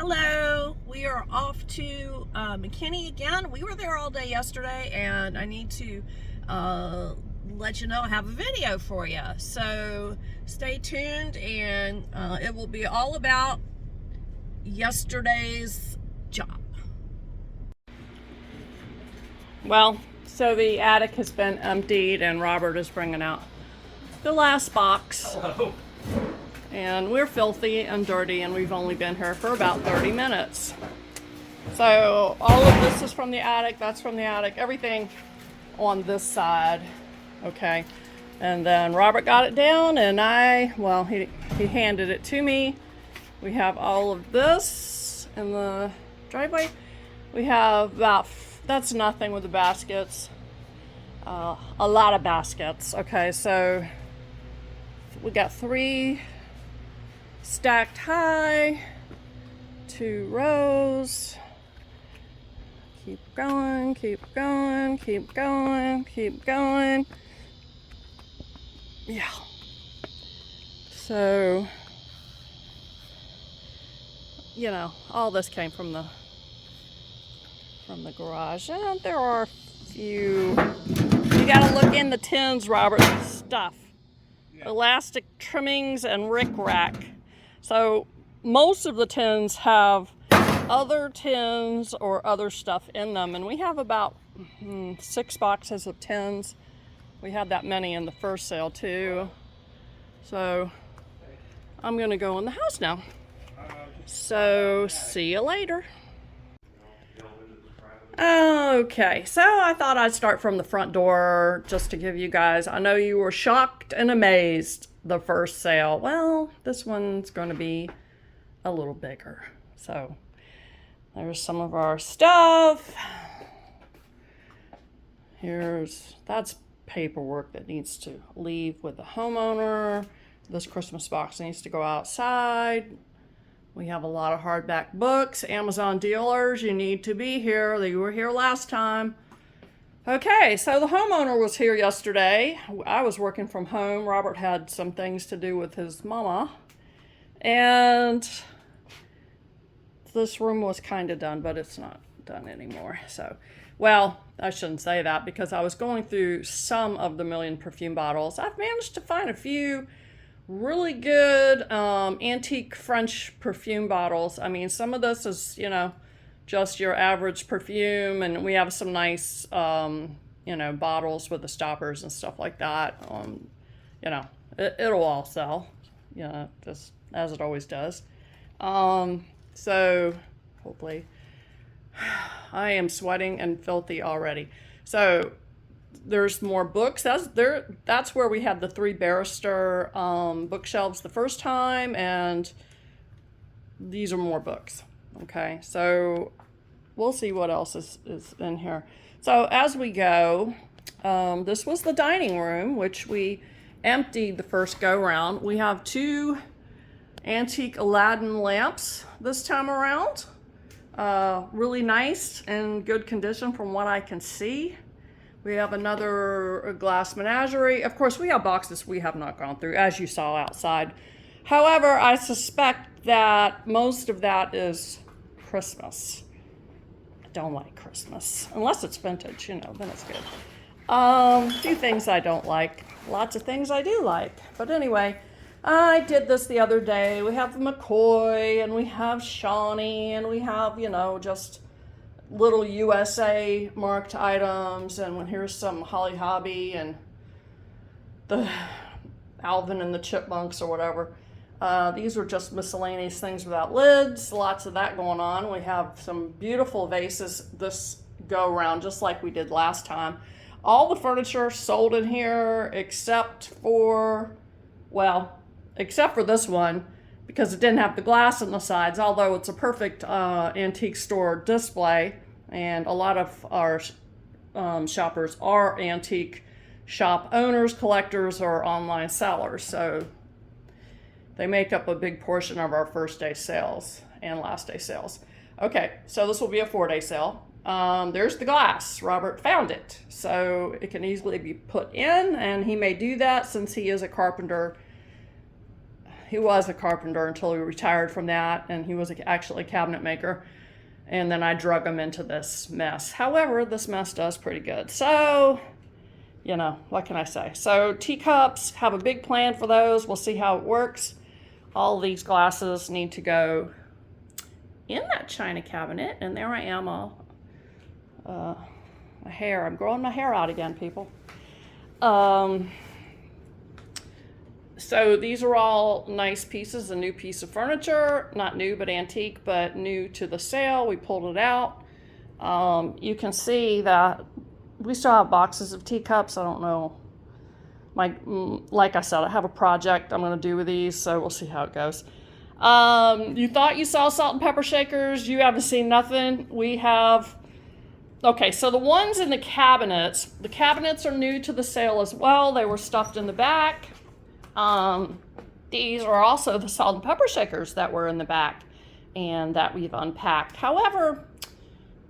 Hello, we are off to McKinney again. We were there all day yesterday, and I need to let you know I have a video for you. So stay tuned, and it will be all about yesterday's job. Well, so the attic has been emptied, and Robert is bringing out the last box. Hello. And we're filthy and dirty, and we've only been here for about 30 minutes. So all of this is from the attic, that's from the attic, everything on this side, okay? And then Robert got it down, and he handed it to me. We have all of this in the driveway. We have that's nothing with the baskets. A lot of baskets, okay? So we got 3 stacked high, 2 rows. Keep going, keep going, keep going, keep going. Yeah. So, all this came from the garage. And there are a few. You gotta look in the tins, Robert. Stuff. Yeah. Elastic trimmings and rickrack. So most of the tins have other tins or other stuff in them, and we have about 6 boxes of tins. We had that many in the first sale too. So I'm gonna go in the house now. So see you later. Okay, so I thought I'd start from the front door just to give you guys, I know you were shocked and amazed the first sale. Well, this one's going to be a little bigger. So there's some of our stuff. That's paperwork that needs to leave with the homeowner. This Christmas box needs to go outside. We have a lot of hardback books. Amazon dealers, you need to be here. They were here last time. Okay, so the homeowner was here yesterday. I was working from home. Robert had some things to do with his mama. And this room was kind of done, but it's not done anymore. So, well, I shouldn't say that because I was going through some of the Million perfume bottles. I've managed to find a few really good antique French perfume bottles. I mean, some of this is, just your average perfume, and we have some nice, bottles with the stoppers and stuff like that. It'll all sell, just as it always does. So hopefully, I am sweating and filthy already. So there's more books. That's where we had the 3 barrister bookshelves the first time, and these are more books. Okay, so we'll see what else is in here. So as we go, this was the dining room, which we emptied the first go round. We have 2 antique Aladdin lamps this time around. Really nice and good condition from what I can see. We have another glass menagerie. Of course, we have boxes we have not gone through, as you saw outside. However, I suspect that most of that is Christmas. I don't like Christmas. Unless it's vintage, then it's good. A few things I don't like. Lots of things I do like. But anyway, I did this the other day. We have McCoy, and we have Shawnee, and we have, just little USA marked items, and here's some Holly Hobby and the Alvin and the Chipmunks or whatever. These are just miscellaneous things without lids. Lots of that going on. We have some beautiful vases this go around, just like we did last time. All the furniture sold in here except for this one, because it didn't have the glass on the sides, although it's a perfect antique store display, and a lot of our shoppers are antique shop owners, collectors, or online sellers, so they make up a big portion of our first day sales and last day sales. Okay, so this will be a 4-day sale. There's the glass. Robert found it, so it can easily be put in, and he may do that since he is a carpenter. he was a carpenter until he retired from that, and he was actually a cabinet maker. And then I drug him into this mess. However, this mess does pretty good. So, you know, what can I say? So teacups, have a big plan for those. We'll see how it works. All these glasses need to go in that china cabinet. And there I am, my hair. I'm growing my hair out again, people. So these are all nice pieces, a new piece of furniture, not new, but antique, but new to the sale. We pulled it out. You can see that we still have boxes of teacups. I don't know. Like I said, I have a project I'm going to do with these, so we'll see how it goes. You thought you saw salt and pepper shakers. You haven't seen nothing. We have... Okay, so the ones in the cabinets are new to the sale as well. They were stuffed in the back. These are also the salt and pepper shakers that were in the back and that we've unpacked. However,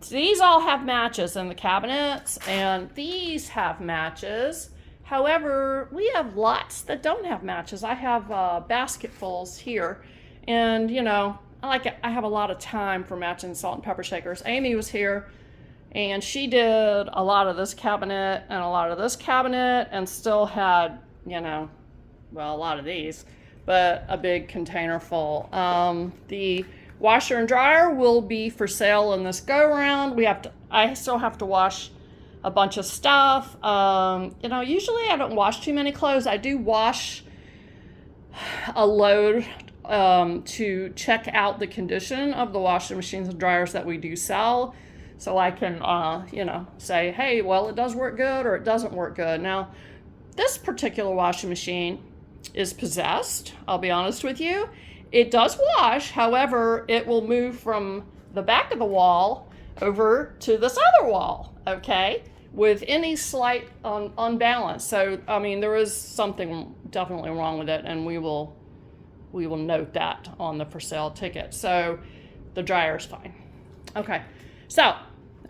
these all have matches in the cabinets, and these have matches. However, we have lots that don't have matches. I have basketfuls here, and you know, I have a lot of time for matching salt and pepper shakers. Amy was here, and she did a lot of this cabinet and a lot of this cabinet, and still had, you know, well, a lot of these, but a big container full. The washer and dryer will be for sale in this go around. I still have to wash a bunch of stuff. You know, usually I don't wash too many clothes. I do wash a load to check out the condition of the washing machines and dryers that we do sell. So I can, you know, say, hey, well, it does work good or it doesn't work good. Now, this particular washing machine is possessed, I'll be honest with you. It does wash, however, it will move from the back of the wall over to this other wall, okay, with any slight unbalance. So, I mean, there is something definitely wrong with it, and we will note that on the for sale ticket. So the dryer is fine. Okay, so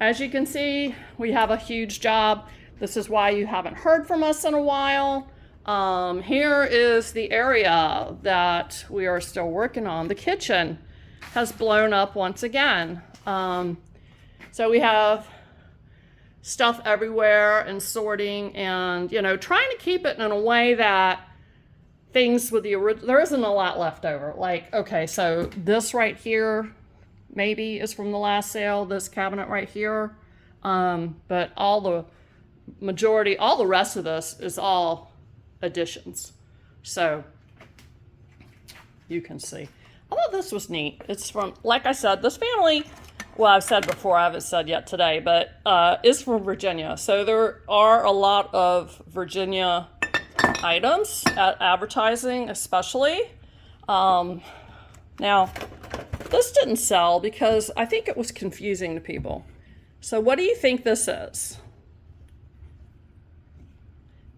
as you can see, we have a huge job. This is why you haven't heard from us in a while. Here is the area that we are still working on. The kitchen has blown up once again. So we have stuff everywhere and sorting and, you know, trying to keep it in a way that things with the original, there isn't a lot left over. Like, okay, so this right here maybe is from the last sale, this cabinet right here. But all the rest of this is all additions. So you can see. I thought this was neat. It's from, like I said, this family, well, I've said before, I haven't said yet today, but is from Virginia. So there are a lot of Virginia items at advertising, especially. Now, this didn't sell because I think it was confusing to people. So what do you think this is?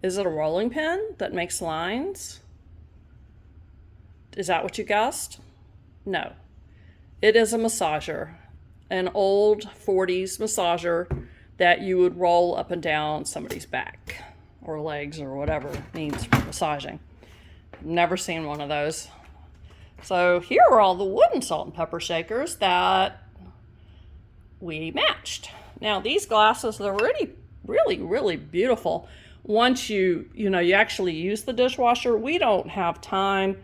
Is it a rolling pin that makes lines? Is that what you guessed? No. It is a massager, an old 40s massager that you would roll up and down somebody's back or legs or whatever needs massaging. Never seen one of those. So here are all the wooden salt and pepper shakers that we matched. Now these glasses, they're really beautiful. Once you actually use the dishwasher, we don't have time.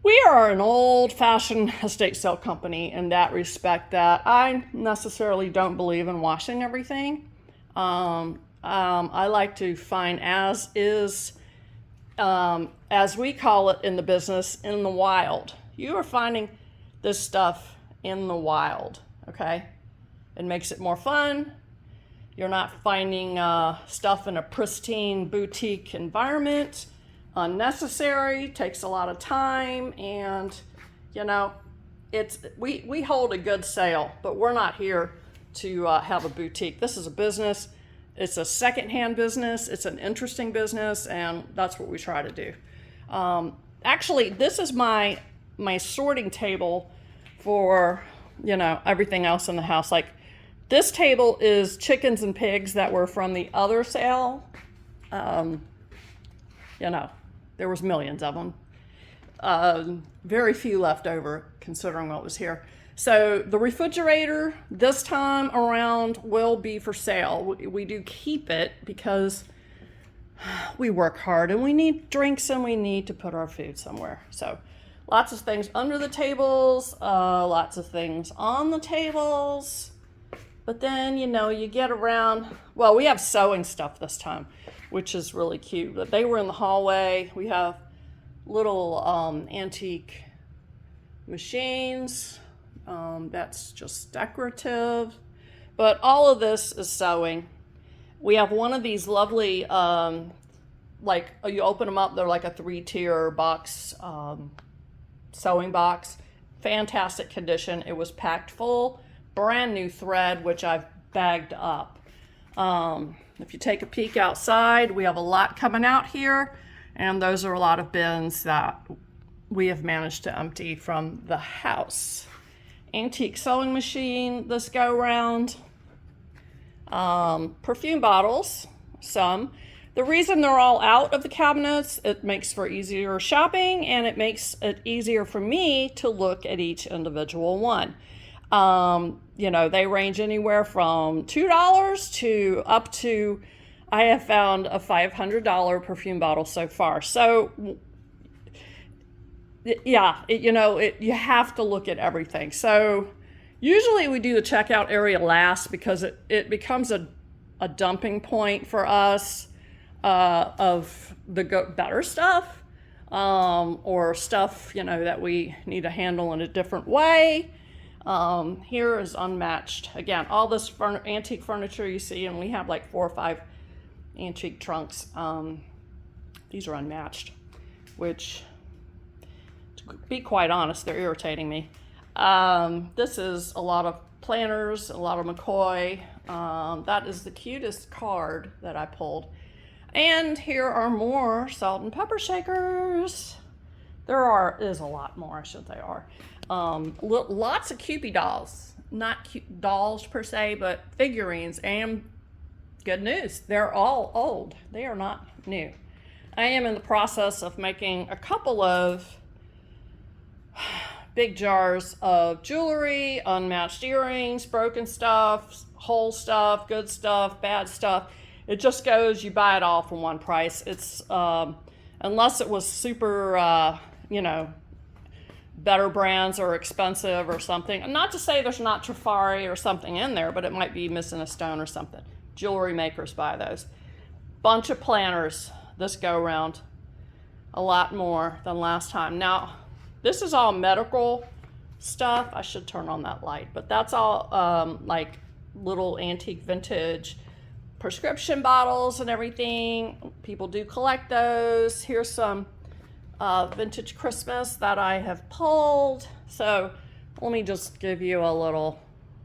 We are an old-fashioned estate sale company in that respect, that I necessarily don't believe in washing everything. I like to find as is, as we call it in the business, in the wild. You are finding this stuff in the wild, okay? It makes it more fun. You're not finding stuff in a pristine boutique environment. Unnecessary, takes a lot of time, and you know, we hold a good sale, but we're not here to have a boutique. This is a business. It's a secondhand business. It's an interesting business, and that's what we try to do. Actually, this is my sorting table for, you know, everything else in the house. Like, this table is chickens and pigs that were from the other sale. You know, there was millions of them. Very few left over considering what was here. So the refrigerator this time around will be for sale. We do keep it because we work hard and we need drinks and we need to put our food somewhere. So lots of things under the tables, lots of things on the tables. But then, you get around, well, we have sewing stuff this time, which is really cute. But they were in the hallway. We have little antique machines. That's just decorative. But all of this is sewing. We have one of these lovely, like you open them up, they're like a 3-tier box, sewing box. Fantastic condition. It was packed full. Brand new thread, which I've bagged up. If you take a peek outside, we have a lot coming out here, and those are a lot of bins that we have managed to empty from the house. Antique sewing machine this go round. Perfume bottles, some. The reason they're all out of the cabinets, it makes for easier shopping, and it makes it easier for me to look at each individual one. They range anywhere from $2 to up to, I have found a $500 perfume bottle so far. So, yeah, you have to look at everything. So, usually we do the checkout area last because it becomes a dumping point for us of the better stuff or stuff, that we need to handle in a different way. Here is unmatched. Again, all this antique furniture you see, and we have like 4 or 5 antique trunks. These are unmatched, which, to be quite honest, they're irritating me. This is a lot of planners, a lot of McCoy. That is the cutest card that I pulled. And here are more salt and pepper shakers. There is a lot more, I should say are. Lots of Cupid dolls. Not dolls per se, but figurines. And good news, they're all old. They are not new. I am in the process of making a couple of big jars of jewelry, unmatched earrings, broken stuff, whole stuff, good stuff, bad stuff. It just goes, you buy it all for one price. It's, unless it was super, better brands or expensive or something. And not to say there's not Trifari or something in there, but it might be missing a stone or something. Jewelry makers buy those. Bunch of planners this go round. A lot more than last time. Now, this is all medical stuff. I should turn on that light, but that's all like little antique vintage prescription bottles and everything. People do collect those. Here's some vintage Christmas that I have pulled. So let me just give you a little.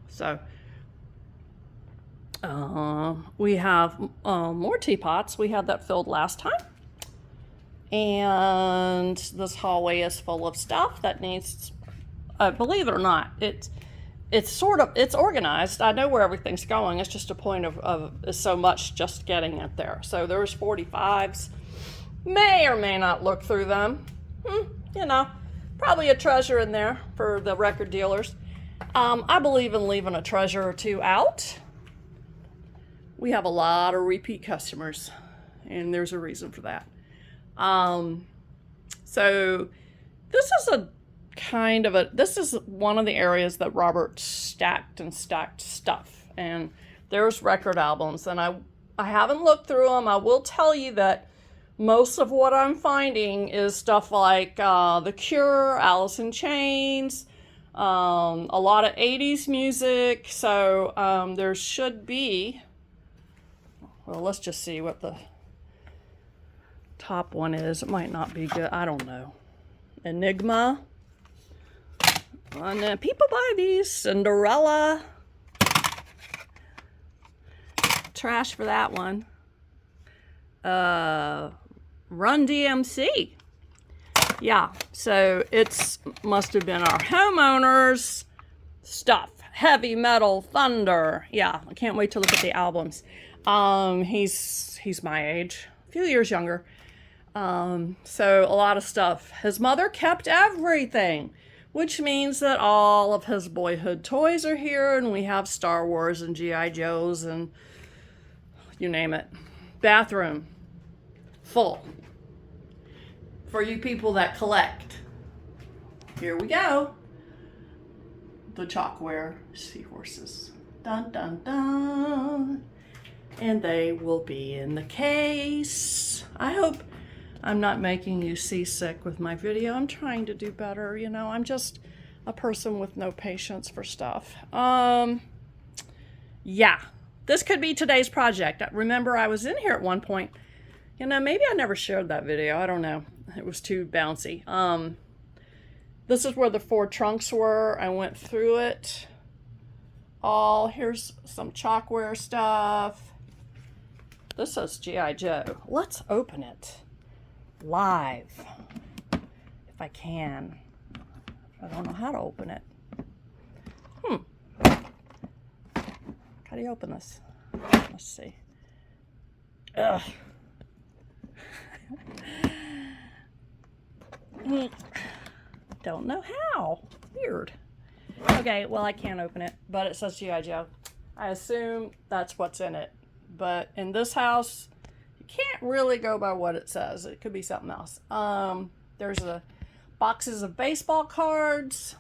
So we have more teapots. We had that filled last time. And this hallway is full of stuff that needs, believe it or not, it's organized. I know where everything's going. It's just a point of so much just getting it there. So there's 45s. May or may not look through them. Probably a treasure in there for the record dealers. I believe in leaving a treasure or two out. We have a lot of repeat customers, and there's a reason for that. So this is one of the areas that Robert stacked stuff, and there's record albums, and I haven't looked through them. I will tell you that most of what I'm finding is stuff like The Cure, Alice in Chains, a lot of 80s music. So there should be, well, let's just see what the top one is. It might not be good. I don't know. Enigma. And people buy these. Cinderella. Trash for that one. Run DMC. Yeah, so it's must have been our homeowners stuff. Heavy Metal, Thunder. Yeah, I can't wait to look at the albums. He's my age, a few years younger. So a lot of stuff. His mother kept everything, which means that all of his boyhood toys are here, and we have Star Wars and G.I. Joes and you name it. Bathroom full for you people that collect. Here we go. The Chalkware seahorses. Dun dun dun. And they will be in the case. I hope I'm not making you seasick with my video. I'm trying to do better, you know. I'm just a person with no patience for stuff. Yeah. This could be today's project. Remember, I was in here at one point. You know, maybe I never shared that video. I don't know. It was too bouncy. This is where the 4 trunks were. I went through it all. Here's some Chalkware stuff. This says G.I. Joe. Let's open it live, if I can. I don't know how to open it. How do you open this? Let's see. Ugh. Don't know how. Weird. Okay, well, I can't open it, but it says G.I. Joe. I assume that's what's in it. But in this house, you can't really go by what it says. It could be something else. There's boxes of baseball cards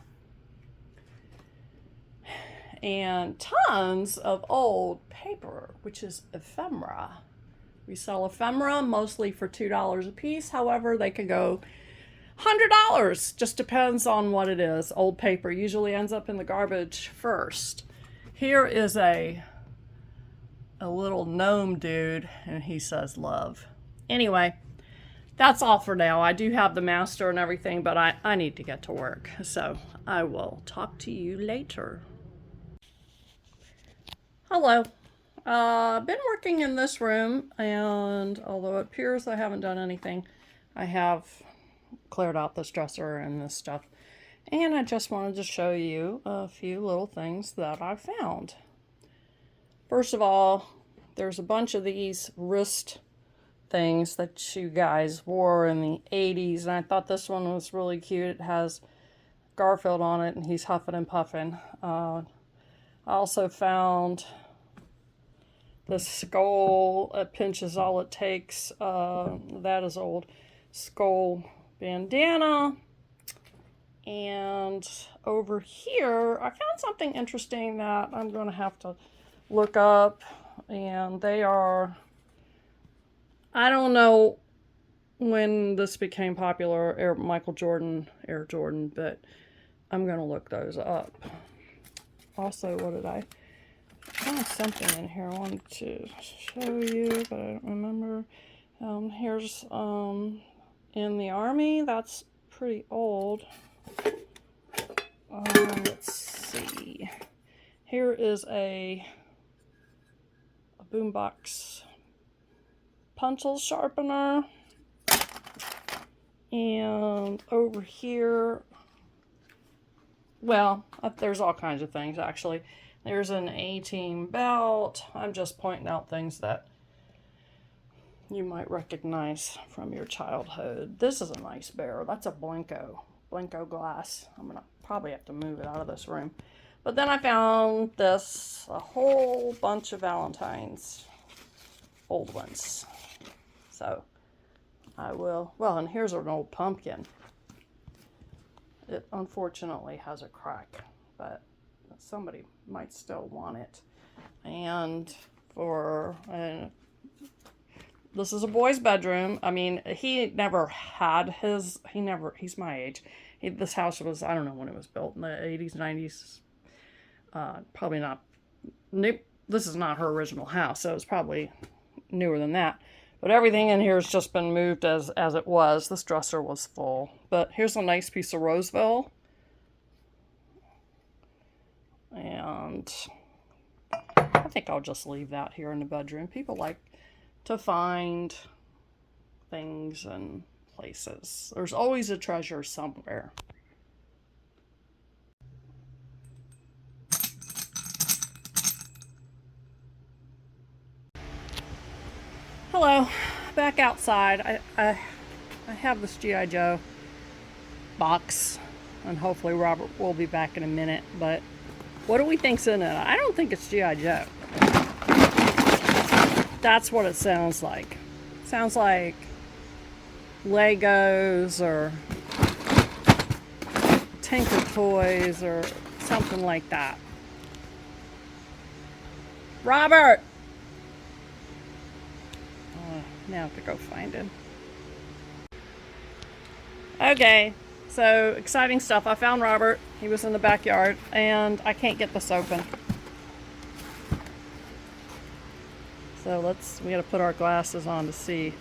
and tons of old paper, which is ephemera. We sell ephemera mostly for $2 a piece. However, they can go $100. Just depends on what it is. Old paper usually ends up in the garbage first. Here is a little gnome dude, and he says love. Anyway, that's all for now. I do have the master and everything, but I need to get to work. So I will talk to you later. Hello. I've been working in this room, and although it appears I haven't done anything, I have cleared out this dresser and this stuff. And I just wanted to show you a few little things that I found. First of all, there's a bunch of these wrist things that you guys wore in the 80s, and I thought this one was really cute. It has Garfield on it, and he's huffing and puffing. I also found this skull. It pinches all it takes. That is old skull bandana. And over here, I found something interesting that I'm going to have to look up. And they are, I don't know when this became popular, Air Jordan, but I'm going to look those up. Also, what did I found something in here I wanted to show you, but I don't remember. Here's in the Army. That's pretty old. Let's see. Here is a boombox pencil sharpener. And over here, well, there's all kinds of things actually. There's an A-Team belt. I'm just pointing out things that you might recognize from your childhood. This is a nice bear. That's a Blanco glass. I'm gonna probably have to move it out of this room. But then I found this, a whole bunch of Valentines, old ones. So I will, well, and here's an old pumpkin. It unfortunately has a crack, but somebody might still want it. And for this is a boy's bedroom. I mean, he never had his, he's my age. This house was, I don't know when it was built, in the 80s, 90s. Probably not, this is not her original house, so it's probably newer than that. But everything in here has just been moved as it was. This dresser was full. But here's a nice piece of Roseville. And I think I'll just leave that here in the bedroom. People like to find things and places. There's always a treasure somewhere. Hello, back outside. I I have this G.I. Joe box, and hopefully Robert will be back in a minute, but what do we think's in it? I don't think it's G.I. Joe. That's what it sounds like. It sounds like Legos or Tinker Toys or something like that. Robert! Now I have to go find him. Okay, so exciting stuff. I found Robert. He was in the backyard, and I can't get this open. So we gotta put our glasses on to see.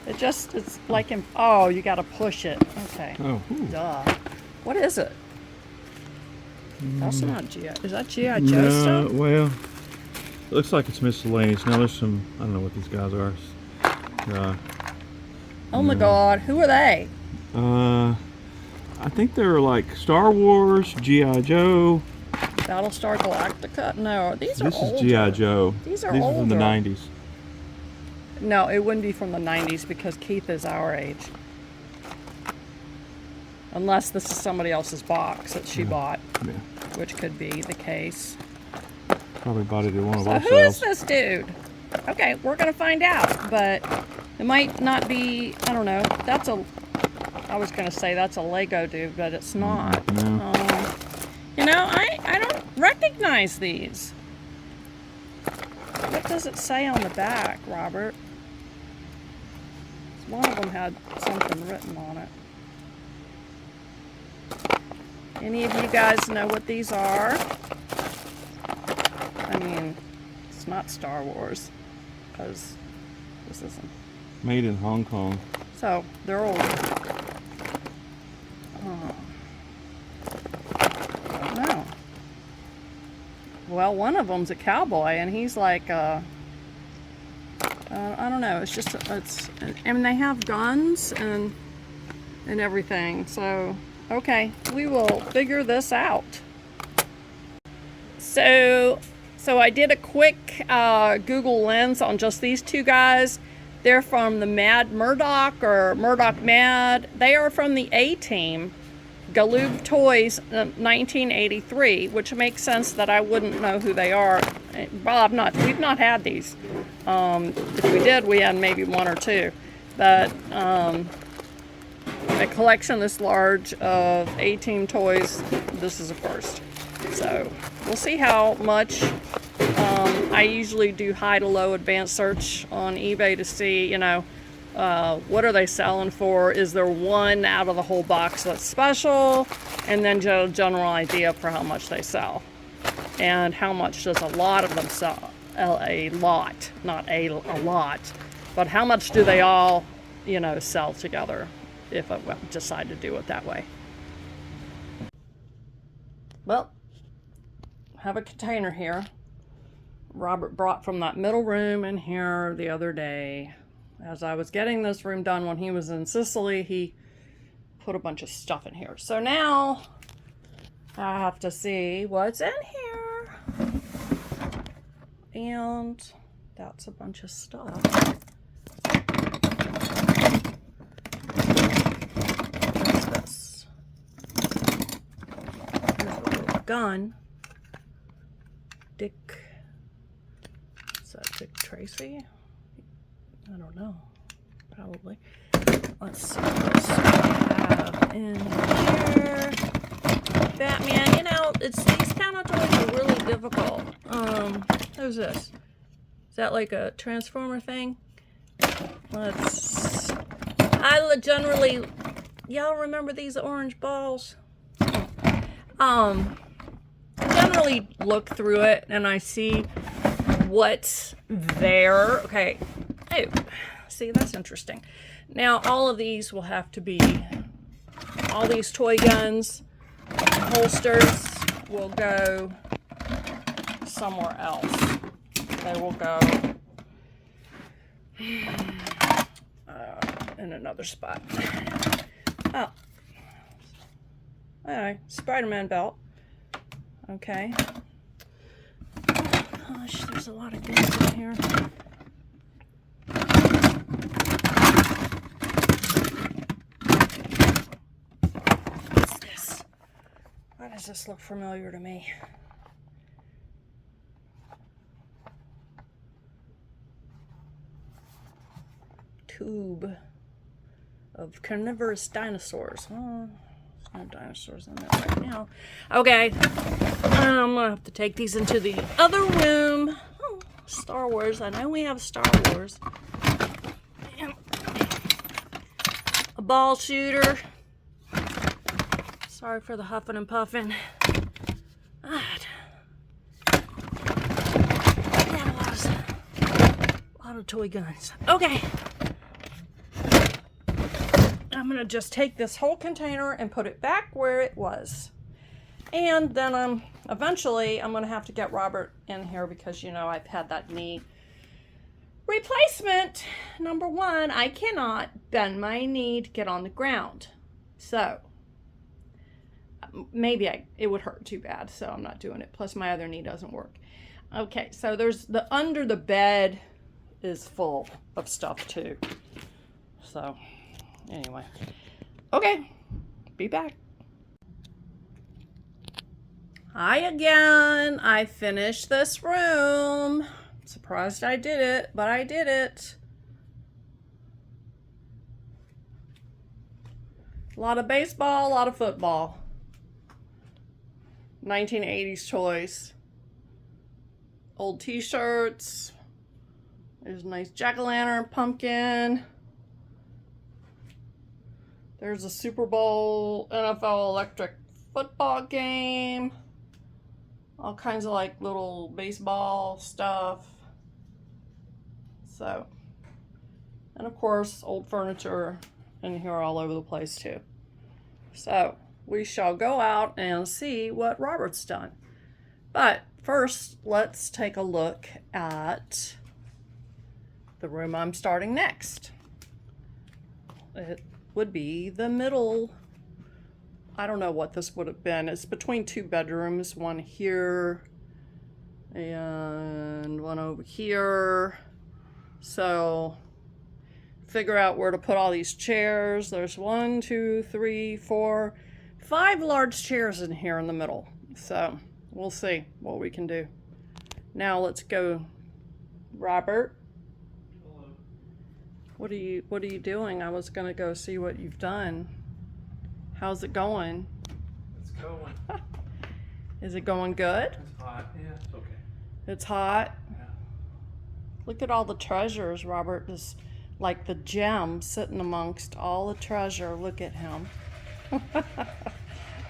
It's like oh, you gotta push it. Okay. Oh. Duh. What is it? That's not G.I. Is that G.I. Joe stuff? Well, it looks like it's miscellaneous. Now there's some, I don't know what these guys are. Oh my God, who are they? I think they're like Star Wars, G.I. Joe. Battlestar Galactica? No, these are older. This is G.I. Joe. These are older. These are from the 90s. No, it wouldn't be from the 90s because Keith is our age. Unless this is somebody else's box that she bought, which could be the case. Probably bought it at one of our Who sales. is this dude? Okay, we're going to find out, but it might not be, I don't know. I was going to say that's a Lego dude, but it's not. No. You know, I don't recognize these. What does it say on the back, Robert? One of them had something written on it. Any of you guys know what these are? I mean, it's not Star Wars, because this isn't. Made in Hong Kong. So, they're old. I don't know. Well, one of them's a cowboy, and he's like, I don't know, and they have guns and everything, so, okay, we will figure this out. So I did a quick Google Lens on just these two guys. They're from the Mad Murdoch or Murdoch Mad. They are from the A-Team, Galoob Toys, 1983, which makes sense that I wouldn't know who they are. Well, we've not had these. If we did, we had maybe one or two. But a collection this large of A-Team toys, this is a first. So we'll see how much. I usually do high to low advanced search on eBay to see, you know, what are they selling for? Is there one out of the whole box that's special? And then just a general idea for how much they sell. And how much does a lot of them sell? A lot, not a lot. But how much do they all, you know, sell together if I decide to do it that way? Well, I have a container here. Robert brought from that middle room in here the other day. As I was getting this room done when he was in Sicily, he put a bunch of stuff in here. So now I have to see what's in here. And that's a bunch of stuff. What's this? Here's a little gun. Dick Tracy? I don't know. Probably. Let's see what else we have in here. Batman, you know, these kind of toys are really difficult. Who's this? Is that like a Transformer thing? I generally, y'all remember these orange balls? I generally look through it and I see what's there. Okay. Oh, see, that's interesting. Now, all of these will have to be, all these toy guns, holsters will go somewhere else. They will go in another spot. Oh. Alright, Spider-Man belt. Okay. Gosh, there's a lot of guns in here. Why does this look familiar to me? Tube of carnivorous dinosaurs. Oh, there's no dinosaurs in there right now. Okay, I'm gonna have to take these into the other room. Oh, Star Wars. I know we have Star Wars. And a ball shooter. Sorry for the huffing and puffing. God. A lot of toy guns. Okay. I'm gonna just take this whole container and put it back where it was. And then eventually I'm gonna have to get Robert in here because, you know, I've had that knee replacement. Number one, I cannot bend my knee to get on the ground. So maybe it would hurt too bad, so I'm not doing it. Plus my other knee doesn't work. Okay, so there's the under the bed is full of stuff too. So anyway, okay, be back. Hi again. I finished this room. Surprised I did it, but I did it. A lot of baseball, a lot of football. 1980s toys. Old t-shirts. There's a nice jack-o'-lantern pumpkin. There's a Super Bowl NFL electric football game. All kinds of like little baseball stuff. So, and of course, old furniture in here all over the place too. So, we shall go out and see what Robert's done. But first, let's take a look at the room I'm starting next. It would be the middle. I don't know what this would have been. It's between two bedrooms, one here and one over here. So figure out where to put all these chairs. There's 1, 2, 3, 4, 5 large chairs in here in the middle. So we'll see what we can do. Now let's go. Robert. Hello. What are you doing? I was gonna go see what you've done. How's it going? It's going. Is it going good? It's hot. Yeah, it's okay. It's hot. Yeah. Look at all the treasures. Robert is like the gem sitting amongst all the treasure. Look at him.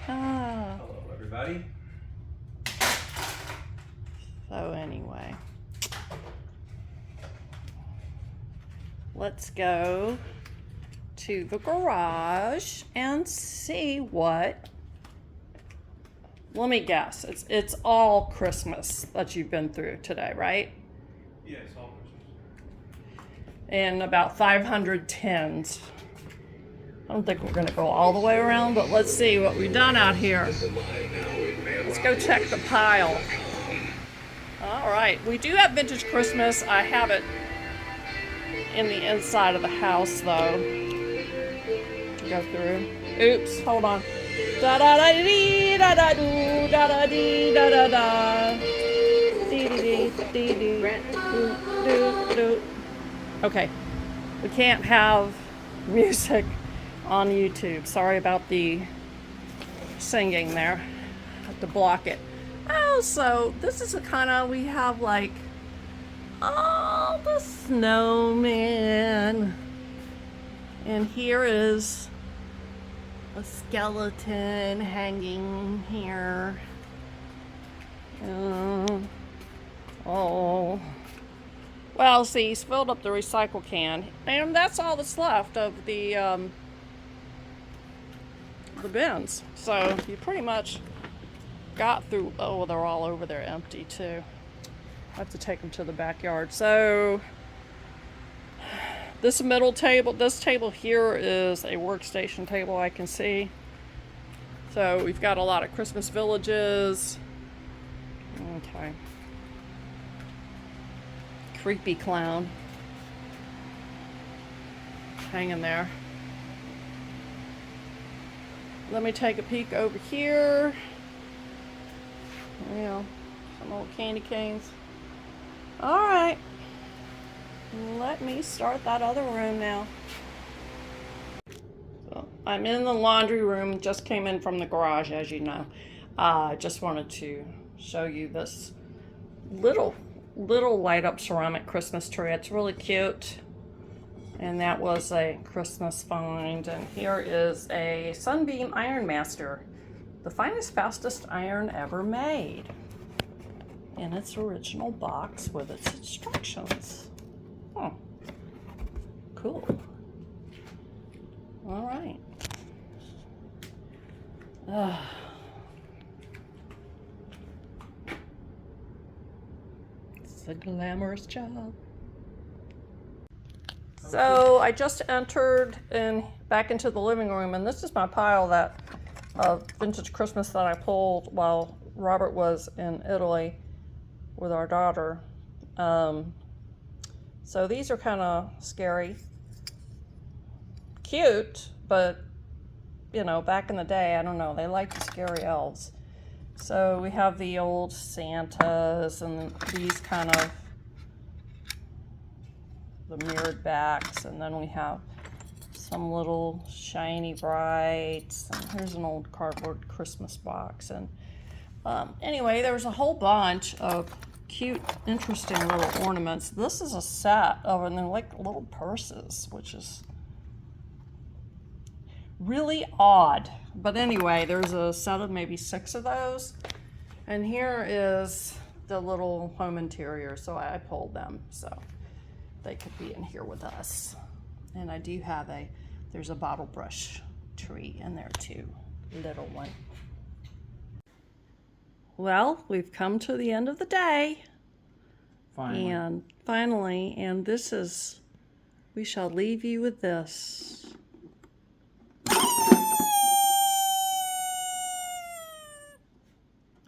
Hello, everybody. So anyway, let's go to the garage and see what. Let me guess. It's all Christmas that you've been through today, right? Yes, all Christmas. And about 500 tins. I don't think we're going to go all the way around, but let's see what we've done out here. Let's go check the pile. All right, we do have Vintage Christmas. I have it in the inside of the house, though. Go through. Oops, hold on. Da da da dee da da doo da da dee da da da. Dee dee dee dee doo. Okay, we can't have music on YouTube. Sorry about the singing there. Have to block it. Oh, so this is a kind of, we have like all the snowmen, and here is a skeleton hanging here. Oh. Well, see, he's filled up the recycle can, and that's all that's left of the bins. So you pretty much got through. Oh, they're all over there empty too. I have to take them to the backyard. So this middle table, this table here is a workstation table, I can see. So we've got a lot of Christmas villages. Okay. Creepy clown hanging there. Let me take a peek over here. Yeah, some old candy canes. All right, let me start that other room now. So I'm in the laundry room, just came in from the garage, as you know. I just wanted to show you this little light up ceramic Christmas tree. It's really cute. And that was a Christmas find. And here is a Sunbeam Iron Master, the finest, fastest iron ever made, in its original box with its instructions. Oh, cool. All right. It's a glamorous job. So I just entered back into the living room, and this is my pile that vintage Christmas that I pulled while Robert was in Italy with our daughter. So these are kind of scary, cute, but you know, back in the day, I don't know, they like the scary elves. So we have the old Santas and these kind of the mirrored backs, and then we have some little shiny brights, and here's an old cardboard Christmas box. And anyway, there was a whole bunch of cute, interesting little ornaments. This is a set of, and they're like little purses, which is really odd. But anyway, there's a set of maybe 6 of those. And here is the little home interior, so I pulled them so they could be in here with us. And I do have there's a bottle brush tree in there too, little one. Well, we've come to the end of the day. Finally, and this is, we shall leave you with this.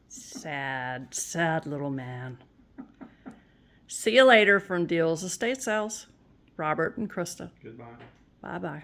Sad, sad little man. See you later from Deals Estate Sales. Robert and Krista. Goodbye. Bye-bye.